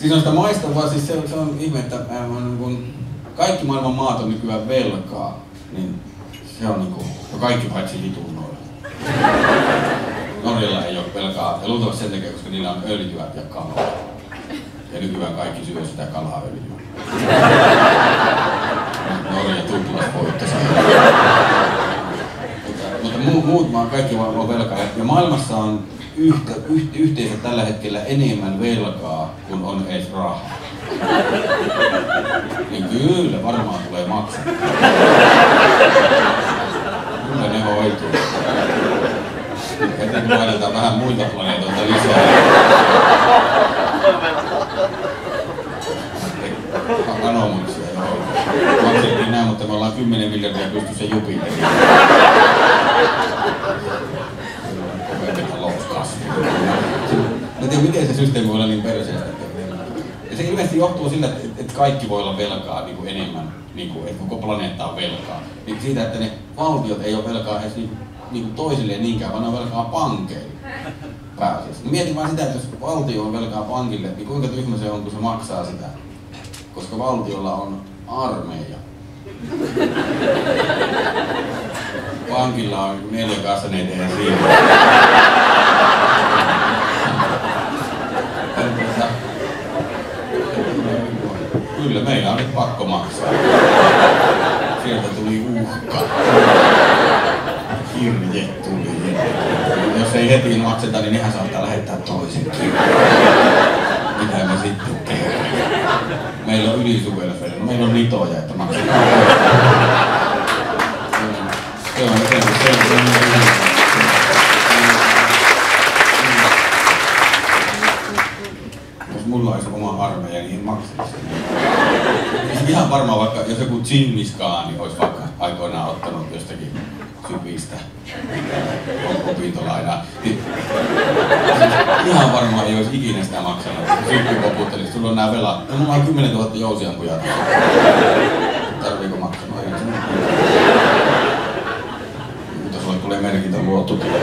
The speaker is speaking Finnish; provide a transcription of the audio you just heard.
Siis on sitä maistavaa, siis se on ihme, että kun kaikki maailman maat on nykyään velkaa, niin se on niinku, no kaikki paitsi vitun Norja. Norjalla ei ole velkaa, ja luultavasti sen takia, koska niillä on öljyä ja kalaa. Ja nykyään kaikki syö sitä kalaöljyä. Norja tuplaisi voittonsa. Mutta muut maat, kaikki on velkaa. Ja maailmassa on yhteensä tällä hetkellä enemmän velkaa kuin on edes rahaa. Niin kyllä varmaan tulee maksaa. Kyllä ne hoituu. Heti kun painetaan vähän muilta planeetoilta lisää. Anomuksia joo. Maksettiin näin, mutta me ollaan 10 miljardia pystyssä Jupiteriin. Mä tiedän, miten se systeemi voi olla niin perseestä. Ja se ilmeisesti johtuu sillä, että kaikki voi olla velkaa niin kuin enemmän, niin kuin, että koko planeetta on velkaa. Niin siitä, että ne valtiot ei ole velkaa edes niin kuin toisilleen niinkään, vaan ne on velkaa pankeille pääasiassa. Niin mietin vaan sitä, että jos valtio on velkaa pankille, niin kuinka tyhmä se on, kun se maksaa sitä. Koska valtiolla on armeija. Pankilla on 4 kassaneita ja siinä. Kyllä, meidän on nyt pakko maksaa. Sieltä tuli uhka. Hirje tuli. Jos ei heti makseta, niin nehän saattaa lähettää toisen kirjeen. Mitä me sitten tehdään? Meillä on ylisuvelfeille. No, meillä on mitoja, että maksetaan. Se on jos mulla olisi oma armeija, niin en maksaisi. Ihan varmaan vaikka, jos joku Džingis Khan olisi vaikka aikoinaan ottanut jostakin sypistä opintolainaa, niin ihan varmaan ei olisi ikinä sitä maksanut. Syppikoputtelisi, sulla on nää velat. No, mulla on 10 000 jousiampujaa. Tarviiko maksaa? No ei se. Mutta sulle tulee merkintä luottotietoa.